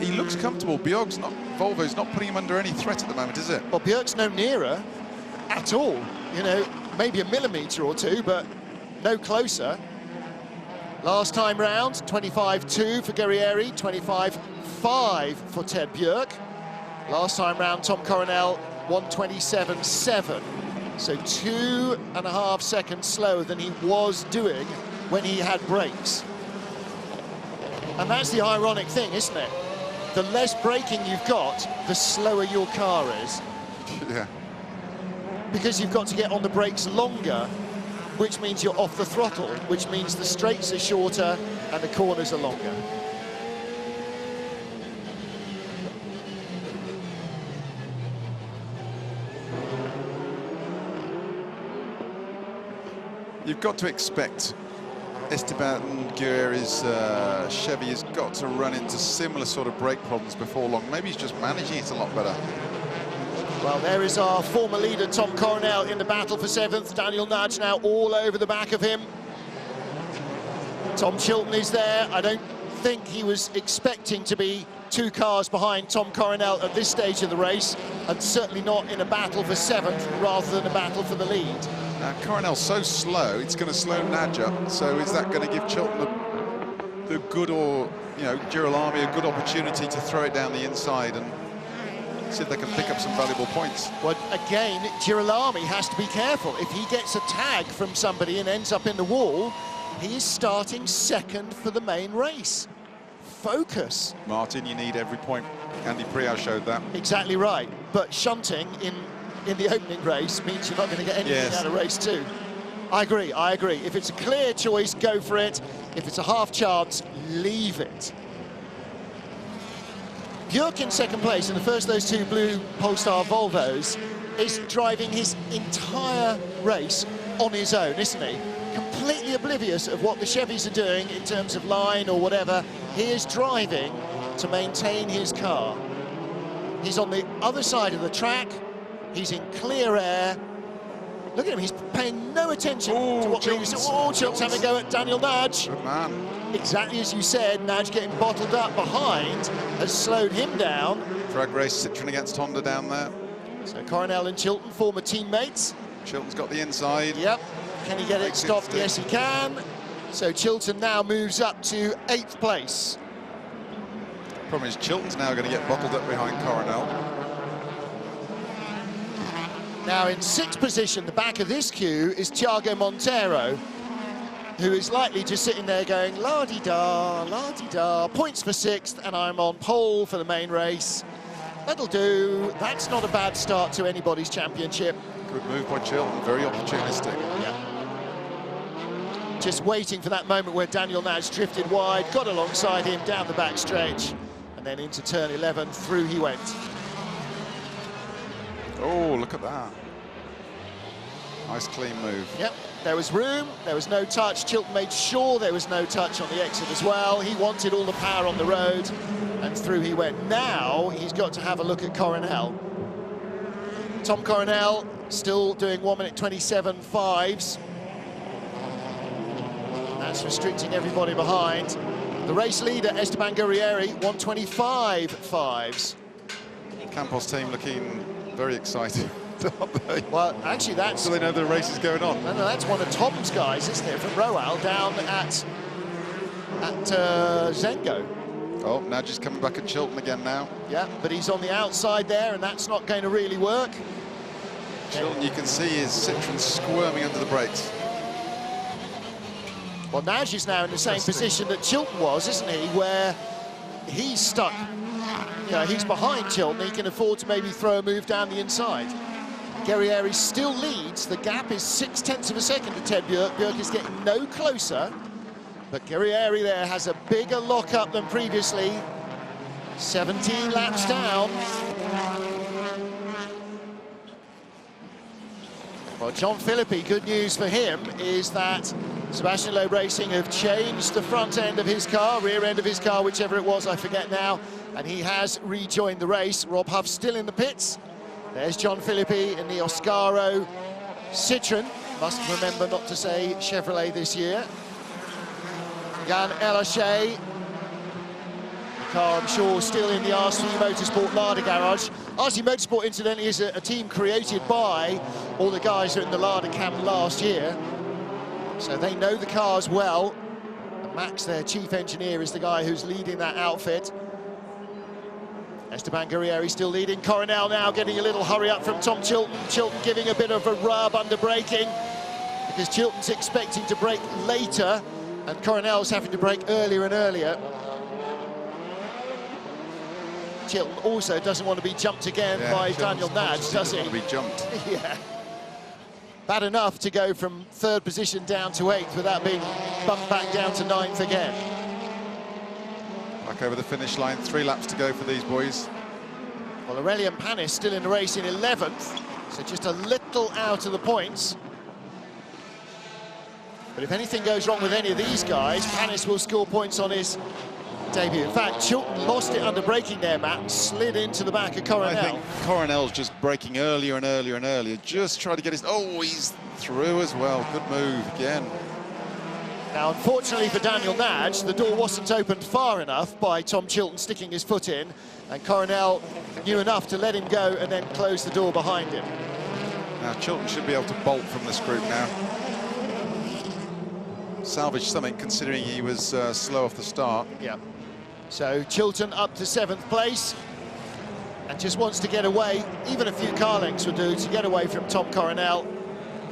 [SPEAKER 1] he looks comfortable. Volvo's not putting him under any threat at the moment, is it?
[SPEAKER 2] Well, Björk's no nearer at all. You know, maybe a millimetre or two, but no closer. Last time round, 25.2 for Guerrieri, 25.5 for Ted Björk. Last time round, Tom Coronel, 1:27.7. So 2.5 seconds slower than he was doing when he had brakes. And that's the ironic thing, isn't it? The less braking you've got, the slower your car is.
[SPEAKER 1] Yeah.
[SPEAKER 2] Because you've got to get on the brakes longer, which means you're off the throttle, which means the straights are shorter and the corners are longer.
[SPEAKER 1] You've got to expect Esteban Guerrieri's Chevy has got to run into similar sort of brake problems before long. Maybe he's just managing it a lot better.
[SPEAKER 2] Well, there is our former leader, Tom Coronel, in the battle for 7th. Daniel Nagy now all over the back of him. Tom Chilton is there. I don't think he was expecting to be 2 cars behind Tom Coronel at this stage of the race, and certainly not in a battle for 7th rather than a battle for the lead.
[SPEAKER 1] Coronel's so slow, it's going to slow Nagy up. So is that going to give Chilton the good, or, you know, Girolami a good opportunity to throw it down the inside and see if they can pick up some valuable points?
[SPEAKER 2] Well, again, Girolami has to be careful. If he gets a tag from somebody and ends up in the wall, he is starting 2nd for the main race. Focus.
[SPEAKER 1] Martin, you need every point. Andy Priau showed that.
[SPEAKER 2] Exactly right. But shunting in the opening race means you're not going to get anything out of race 2. I agree, I agree. If it's a clear choice, go for it. If it's a half chance, leave it. Björk in second place in the first of those two blue Polestar Volvos is driving his entire race on his own, isn't he? Completely oblivious of what the Chevys are doing in terms of line or whatever. He is driving to maintain his car. He's on the other side of the track. He's in clear air. Look at him, he's paying no attention to what Chilton's doing. Oh, Chilton's having a go at Daniel Nagy.
[SPEAKER 1] Good man.
[SPEAKER 2] Exactly as you said, Nagy getting bottled up behind has slowed him down.
[SPEAKER 1] Drag race Citroen against Honda down there.
[SPEAKER 2] So Coronel and Chilton, former teammates.
[SPEAKER 1] Chilton's got the inside.
[SPEAKER 2] Yep. Can he get it stopped? Yes, he can. So Chilton now moves up to 8th place.
[SPEAKER 1] Problem is, Chilton's now going to get bottled up behind Coronel.
[SPEAKER 2] Now in 6th position, the back of this queue, is Thiago Monteiro, who is likely just sitting there going, la-di-da, la-di-da, points for 6th, and I'm on pole for the main race. That'll do. That's not a bad start to anybody's championship.
[SPEAKER 1] Good move by Chilton, very opportunistic.
[SPEAKER 2] Yeah. Just waiting for that moment where Daniel Nagy drifted wide, got alongside him down the back stretch, and then into turn 11, through he went.
[SPEAKER 1] Oh, look at that. Nice clean move.
[SPEAKER 2] Yep, there was room, there was no touch. Chilton made sure there was no touch on the exit as well. He wanted all the power on the road, and through he went. Now he's got to have a look at Coronel. Tom Coronel still doing 1:27.5s. That's restricting everybody behind. The race leader, Esteban Guerrieri, 1:25.5s.
[SPEAKER 1] Campos team looking very excited.
[SPEAKER 2] Well, actually, that's...
[SPEAKER 1] So they know the race is going on.
[SPEAKER 2] No, that's one of Tom's guys, isn't it, from Roal, down at Zengo.
[SPEAKER 1] Oh, Nagy's coming back at Chilton again now.
[SPEAKER 2] Yeah, but he's on the outside there, and that's not going to really work.
[SPEAKER 1] Chilton, you can see his Citroen squirming under the brakes.
[SPEAKER 2] Well, Nagy's now in the same position that Chilton was, isn't he, where he's stuck. You know, he's behind Chilton, he can afford to maybe throw a move down the inside. Guerrieri still leads, the gap is 0.6 of a second to Ted Björk. Björk is getting no closer, but Guerrieri there has a bigger lock-up than previously. 17 laps down. Well, John Philippi, good news for him is that Sebastian Loeb Racing have changed the front end of his car, rear end of his car, whichever it was, I forget now, and he has rejoined the race. Rob Huff still in the pits. There's John Philippi in the Oscaro Citroen. Must remember not to say Chevrolet this year. Jan Elache. The car, I'm sure, still in the RC Motorsport Lada garage. RC Motorsport, incidentally, is a team created by all the guys who were in the Lada camp last year. So they know the cars well. And Max, their chief engineer, is the guy who's leading that outfit. Esteban Guerrieri still leading. Coronel now getting a little hurry up from Tom Chilton. Chilton giving a bit of a rub under braking because Chilton's expecting to brake later and Coronel's having to brake earlier and earlier. Chilton also doesn't want to be jumped again by Daniel Nagy, does he?
[SPEAKER 1] Want to be jumped.
[SPEAKER 2] Yeah. Bad enough to go from 3rd position down to 8th without being bumped back down to 9th again.
[SPEAKER 1] Back over the finish line, 3 laps to go for these boys.
[SPEAKER 2] Well, Aurelian Panis still in the race in 11th, so just a little out of the points. But if anything goes wrong with any of these guys, Panis will score points on his debut. In fact, Chilton lost it under braking there, Matt, and slid into the back of Coronel.
[SPEAKER 1] I think Coronel's just braking earlier and earlier and earlier, just trying to get his... Oh, he's through as well. Good move again.
[SPEAKER 2] Now, unfortunately for Daniel Nagy, the door wasn't opened far enough by Tom Chilton sticking his foot in, and Coronel knew enough to let him go and then close the door behind him.
[SPEAKER 1] Now, Chilton should be able to bolt from this group now. Salvage something, considering he was slow off the start.
[SPEAKER 2] Yeah. So Chilton up to 7th place and just wants to get away, even a few car lengths would do, to get away from Tom Coronel.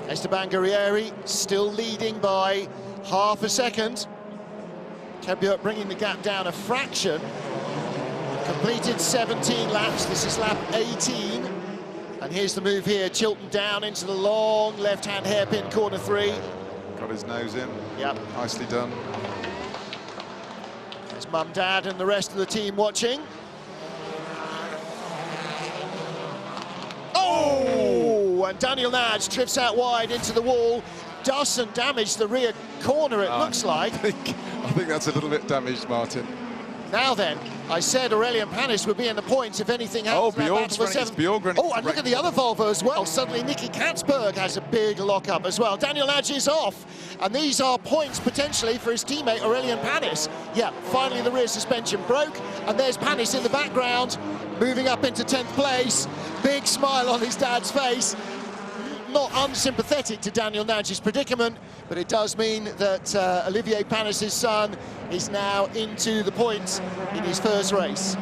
[SPEAKER 2] Esteban Guerrieri still leading by half a second. Ted Björk bringing the gap down a fraction. Completed 17 laps, this is lap 18. And here's the move here, Chilton down into the long left-hand hairpin corner 3.
[SPEAKER 1] Got his nose in.
[SPEAKER 2] Yep.
[SPEAKER 1] Nicely done.
[SPEAKER 2] There's Mum, Dad and the rest of the team watching. and Daniel Nagy drifts out wide into the wall. Doesn't damage the rear corner, it looks like.
[SPEAKER 1] I think that's a little bit damaged, Martin.
[SPEAKER 2] Now then, I said Aurelian Panis would be in the points if anything happens.
[SPEAKER 1] Oh, Bjorg.
[SPEAKER 2] Oh, and look at the other Volvo as well. Suddenly, Nicky Katzberg has a big lock-up as well. Daniel Nagy is off, and these are points potentially for his teammate Aurelian Panis. Yeah, finally the rear suspension broke, and there's Panis in the background, moving up into 10th place. Big smile on his dad's face. Not unsympathetic to Daniel Nagy's predicament, but it does mean that Olivier Panis' son is now into the points in his first race.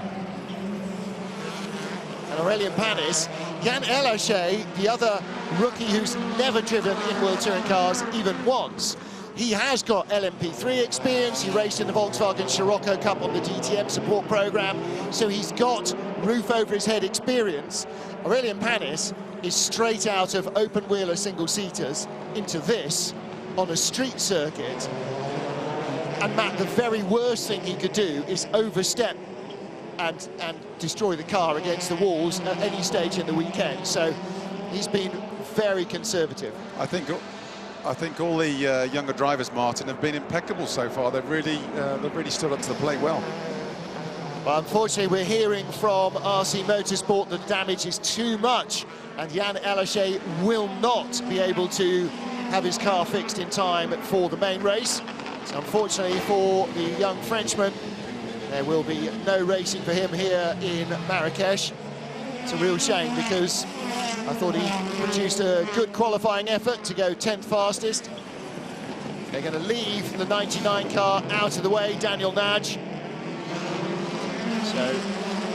[SPEAKER 2] And Aurelian Panis, Jan Elachet, the other rookie who's never driven in World Touring cars even once, he has got LMP3 experience. He raced in the Volkswagen Scirocco Cup on the DTM support program, so he's got roof over his head experience. Aurelian Panis is straight out of open-wheeler single-seaters into this on a street circuit. And Matt, the very worst thing he could do is overstep and destroy the car against the walls at any stage in the weekend. So he's been very conservative.
[SPEAKER 1] I think all the younger drivers, Martin, have been impeccable so far. They've really stood up to the plate well.
[SPEAKER 2] Well, unfortunately, we're hearing from RC Motorsport that damage is too much, and Jan Elachet will not be able to have his car fixed in time for the main race. So unfortunately for the young Frenchman, there will be no racing for him here in Marrakesh. It's a real shame because I thought he produced a good qualifying effort to go 10th fastest. They're going to leave the 99 car out of the way, Daniel Nagy. So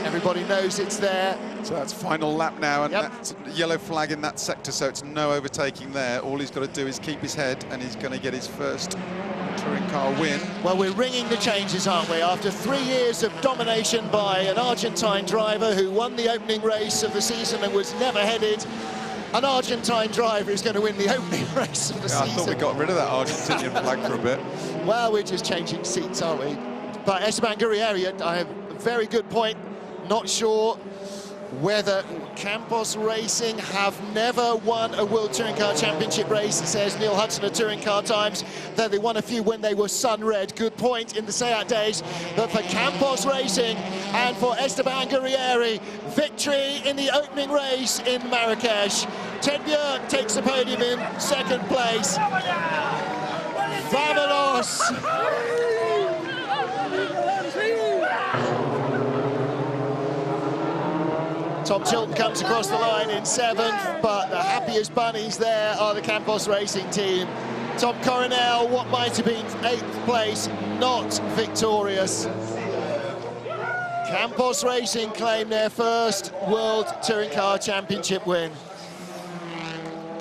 [SPEAKER 2] everybody knows it's there.
[SPEAKER 1] So that's final lap now, and
[SPEAKER 2] Yep.
[SPEAKER 1] that's yellow flag in that sector, so it's no overtaking there. All he's got to do is keep his head, and he's going to get his first touring car win.
[SPEAKER 2] Well, we're ringing the changes, aren't we? After 3 years of domination by an Argentine driver who won the opening race of the season and was never headed, an Argentine driver is going to win the opening race of the season.
[SPEAKER 1] I thought we got rid of that Argentinian flag for a bit.
[SPEAKER 2] Well, we're just changing seats, aren't we? But Esteban Guerrieri, I have a very good point. Not sure whether Campos Racing have never won a World Touring Car Championship race, says Neil Hudson of Touring Car Times, though they won a few when they were sun-red. Good point in the Seat days. But for Campos Racing and for Esteban Guerrieri, victory in the opening race in Marrakesh. Ted Björk takes the podium in second place. Vamonos! Tom Chilton comes across the line in 7th, but the happiest bunnies there are the Campos Racing team. Tom Coronel, what might have been 8th place, not victorious. Campos Racing claim their first World Touring Car Championship win.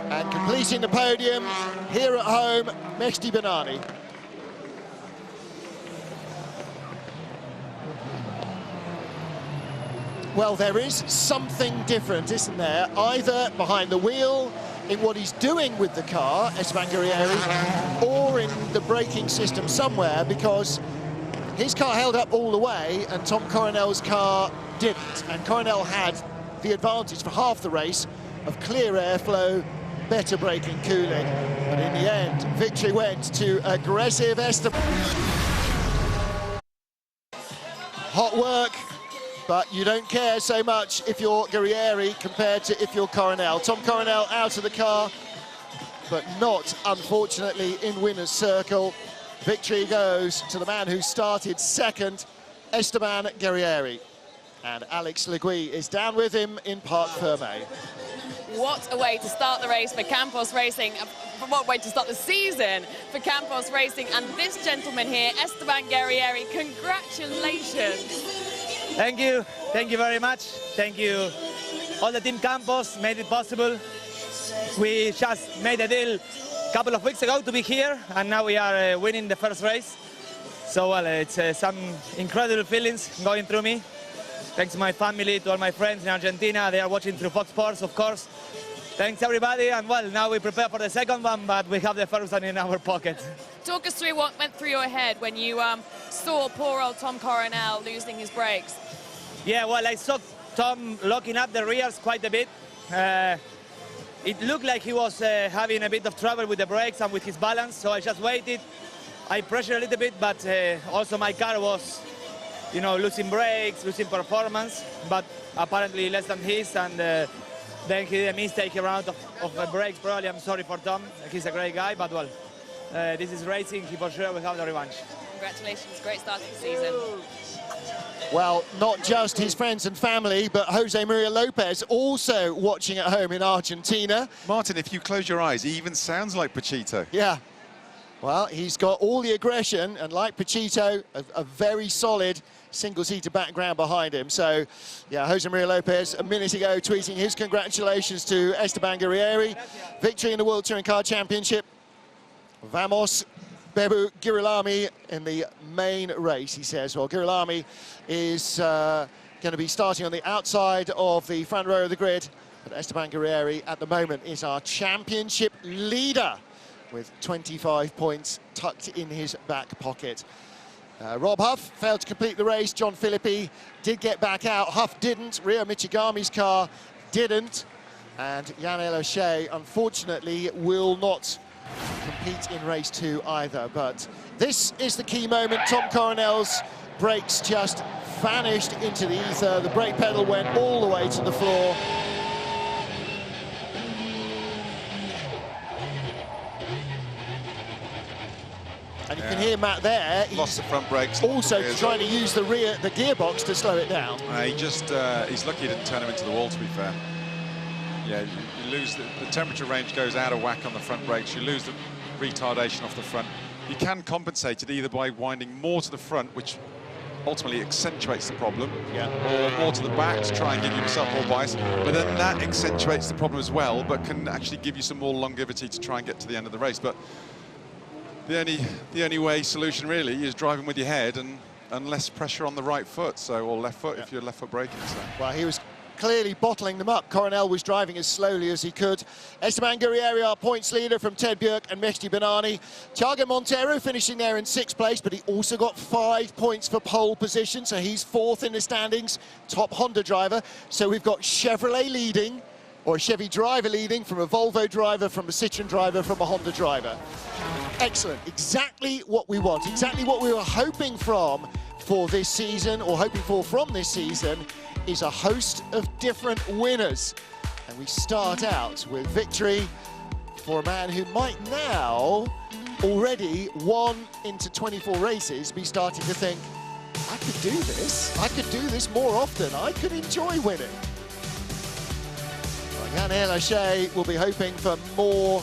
[SPEAKER 2] And completing the podium, here at home, Mehdi Benani. Well, there is something different, isn't there? Either behind the wheel, in what he's doing with the car, Esteban Guerrieri, or in the braking system somewhere, because his car held up all the way and Tom Coronel's car didn't. And Coronel had the advantage for half the race of clear airflow, better braking, cooling. But in the end, victory went to aggressive Esteban. Hot work. But you don't care so much if you're Guerrieri compared to if you're Coronel. Tom Coronel out of the car, but not, unfortunately, in winner's circle. Victory goes to the man who started second, Esteban Guerrieri. And Alex Legui is down with him in Parc Fermé.
[SPEAKER 5] What a way to start the race for Campos Racing. What a way to start the season for Campos Racing. And this gentleman here, Esteban Guerrieri, congratulations.
[SPEAKER 6] Thank you very much. Thank you. All the Team Campos made it possible. We just made a deal a couple of weeks ago to be here, and now we are winning the first race. So, well, it's some incredible feelings going through me. Thanks to my family, to all my friends in Argentina. They are watching through Fox Sports, of course. Thanks, everybody, and, well, now we prepare for the second one, but we have the first one in our pocket.
[SPEAKER 5] Talk us through what went through your head when you saw poor old Tom Coronel losing his brakes.
[SPEAKER 6] Yeah, well, I saw Tom locking up the rears quite a bit. it looked like he was having a bit of trouble with the brakes and with his balance, so I just waited. I pressured a little bit, but also my car was, you know, losing brakes, losing performance, but apparently less than his, and then he did a mistake around of brakes. Probably, I'm sorry for Tom. He's a great guy, but well, this is racing. He for sure will have the revanche.
[SPEAKER 5] Congratulations, great start to the season.
[SPEAKER 2] Well, not just his friends and family, but Jose Maria Lopez also watching at home in Argentina.
[SPEAKER 1] Martin, if you close your eyes, he even sounds like Pachito.
[SPEAKER 2] Yeah. Well, he's got all the aggression, and like Pachito, a very solid single-seater background behind him. So, yeah, Jose Maria Lopez a minute ago tweeting his congratulations to Esteban Guerrieri. Victory in the World Touring Car Championship. Vamos, Bebu Girolami in the main race, he says. Well, Girolami is going to be starting on the outside of the front row of the grid, but Esteban Guerrieri at the moment is our championship leader with 25 points tucked in his back pocket. Rob Huff failed to complete the race. John Philippi did get back out. Huff didn't. Rio Michigami's car didn't. And Jan O'Shea, unfortunately, will not compete in race 2 either. But this is the key moment. Tom Coronel's brakes just vanished into the ether. The brake pedal went all the way to the floor. And you can hear Matt there.
[SPEAKER 1] Lost the front brakes.
[SPEAKER 2] Also trying to use the gearbox to slow it down.
[SPEAKER 1] He's lucky he didn't turn him into the wall, to be fair. Yeah, you lose the temperature range goes out of whack on the front brakes. You lose the retardation off the front. You can compensate it either by winding more to the front, which ultimately accentuates the problem, or more to the back to try and give yourself more bias. But then that accentuates the problem as well, but can actually give you some more longevity to try and get to the end of the race. But the only way solution really is driving with your head and less pressure on the right foot, so, or left foot if you're left foot braking. So.
[SPEAKER 2] Well, he was clearly bottling them up. Coronel was driving as slowly as he could. Esteban Guerrieri, our points leader, from Ted Björk and Mehdi Benani. Thiago Montero finishing there in 6th place, but he also got 5 points for pole position, so he's 4th in the standings, top Honda driver. So we've got Chevrolet leading, or a Chevy driver leading, from a Volvo driver, from a Citroen driver, from a Honda driver. Excellent, exactly what we want, exactly what we were hoping for this season, or hoping for from this season, is a host of different winners. And we start out with victory for a man who might now, already 1 into 24 races, be starting to think, I could do this more often, I could enjoy winning. Well, Jan O'Shea will be hoping for more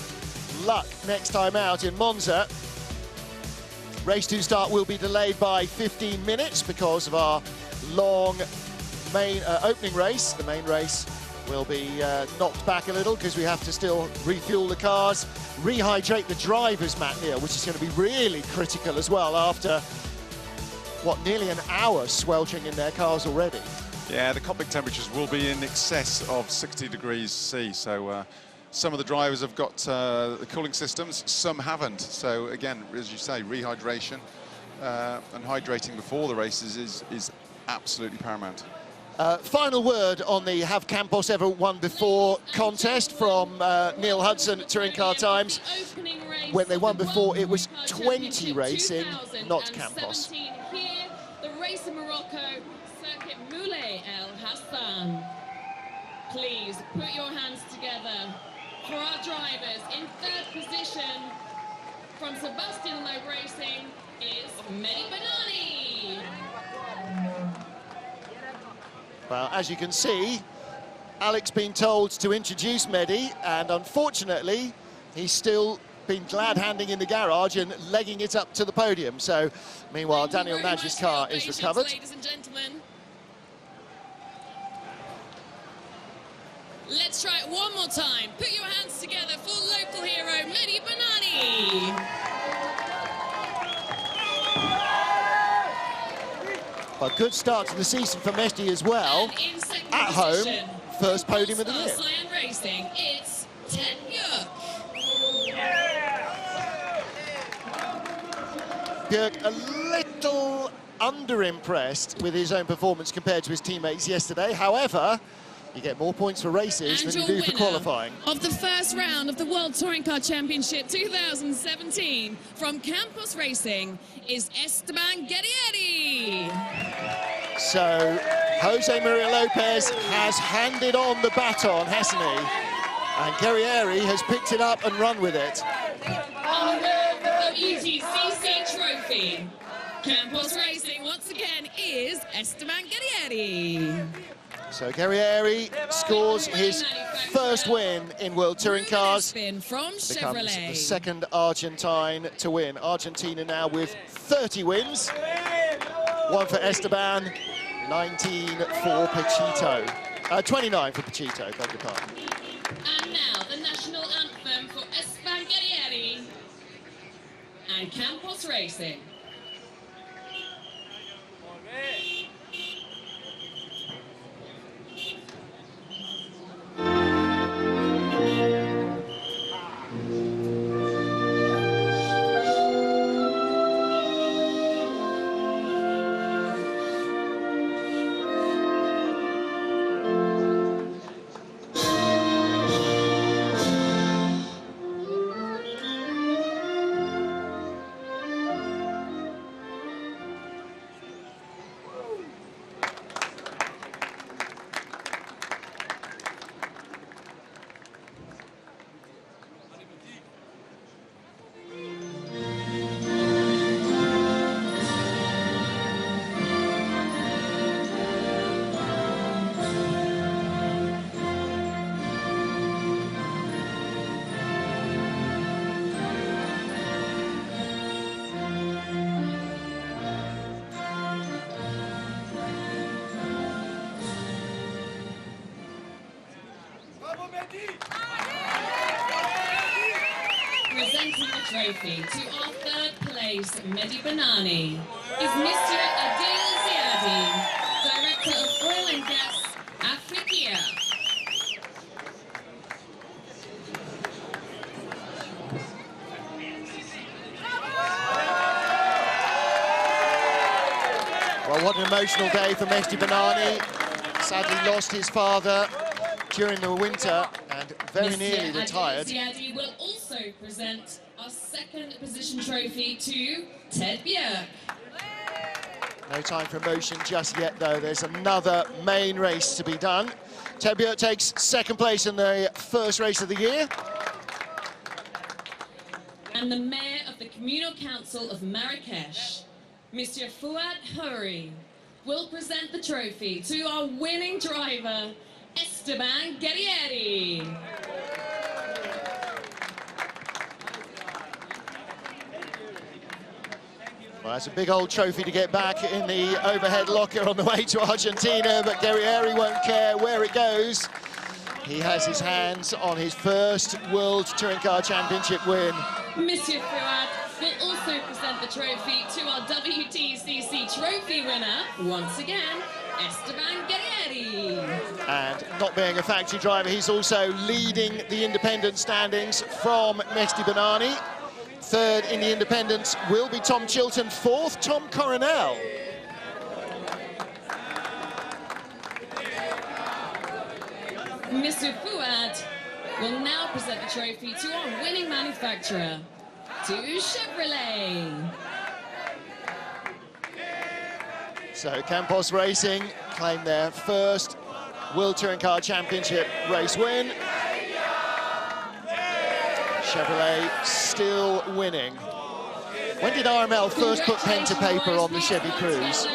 [SPEAKER 2] luck next time out in Monza. Race 2 start will be delayed by 15 minutes because of our long main opening race. The main race will be knocked back a little because we have to still refuel the cars, rehydrate the drivers, Matt Neal, which is going to be really critical as well after, what, nearly an hour sweltering in their cars already.
[SPEAKER 1] Yeah, the cockpit temperatures will be in excess of 60 degrees C, so some of the drivers have got the cooling systems, some haven't. So again, as you say, rehydration and hydrating before the races is absolutely paramount.
[SPEAKER 2] Final word on the Have Campos Ever Won Before contest from Neil Hudson at Touring Car Times. When they won before, it was 20 racing, not Campos.
[SPEAKER 5] Here, the race in Morocco, Circuit Moulay El Hassan. Please put your hands together for our drivers. In 3rd position from Sebastian Loeb Racing is Mehdi Benani.
[SPEAKER 2] Well, as you can see, Alex been told to introduce Mehdi, and unfortunately, he's still been glad-handing in the garage and legging it up to the podium. So, meanwhile, Daniel Nagy's car is recovered.
[SPEAKER 5] Ladies and gentlemen. Let's try it one more time. Put your hands together for local hero, Mehdi Benani.
[SPEAKER 2] A good start to the season for Mehdi as well. At home, first podium of the year.
[SPEAKER 5] Racing, it's Ted Björk.
[SPEAKER 2] Björk a little under-impressed with his own performance compared to his teammates yesterday. However, You get more points for races
[SPEAKER 5] And
[SPEAKER 2] than you
[SPEAKER 5] your
[SPEAKER 2] do for
[SPEAKER 5] winner
[SPEAKER 2] qualifying.
[SPEAKER 5] of the first round of the World Touring Car Championship 2017 from Campos Racing is Esteban Guerrieri.
[SPEAKER 2] So Jose Maria Lopez has handed on the baton, hasn't he? And Guerrieri has picked it up and run with it.
[SPEAKER 5] On the WTCC trophy, Campos Racing once again is Esteban Guerrieri.
[SPEAKER 2] So Guerrieri scores his first win in World Touring Cars.
[SPEAKER 5] From
[SPEAKER 2] Becomes
[SPEAKER 5] Chevrolet.
[SPEAKER 2] the second Argentine to win. Argentina now with 30 wins. One for Esteban, 19 for Pachito. 29 for Pachito, beg your pardon.
[SPEAKER 5] And now the national anthem for Esteban Guerrieri and Campos Racing. Presenting the trophy to our third place Mehdi Banani is Mr. Adil Ziadi, Director of Oil and Gas at FIA.
[SPEAKER 2] Well, what an emotional day for Mehdi Banani. Sadly lost his father during the winter and very nearly retired.
[SPEAKER 5] Ziadi will also present our second position trophy to Ted Bjerg.
[SPEAKER 2] No time for emotion just yet, though. There's another main race to be done. Ted Bjerg takes second place in the first race of the year.
[SPEAKER 5] And the Mayor of the Communal Council of Marrakesh, Mr. Fouad Houri, will present the trophy to our winning driver, Esteban Guerrieri.
[SPEAKER 2] Well, that's a big old trophy to get back in the overhead locker on the way to Argentina, but Guerrieri won't care where it goes. He has his hands on his first World Touring Car Championship win.
[SPEAKER 5] Monsieur Fouad will also present the trophy to our WTCC trophy winner, once again, Esteban Guerrieri.
[SPEAKER 2] And not being a factory driver, he's also leading the independent standings from Mehdi Banani. Third in the independents will be Tom Chilton. Fourth, Tom Coronel.
[SPEAKER 5] Mr. Fouad will now present the trophy to our winning manufacturer, to Chevrolet.
[SPEAKER 2] So Campos Racing claim their first World Touring Car Championship race win. Chevrolet still winning. When did RML first put pen to paper on the Chevy Cruze?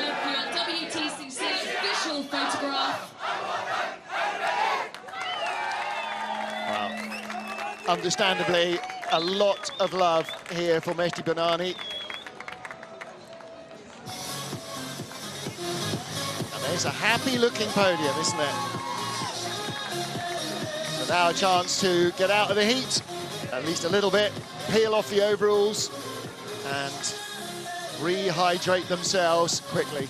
[SPEAKER 5] WTCC official photograph.
[SPEAKER 2] Well, understandably, a lot of love here for Mehdi Banani. And there's a happy-looking podium, isn't it? So now a chance to get out of the heat, at least a little bit, peel off the overalls, and rehydrate themselves quickly.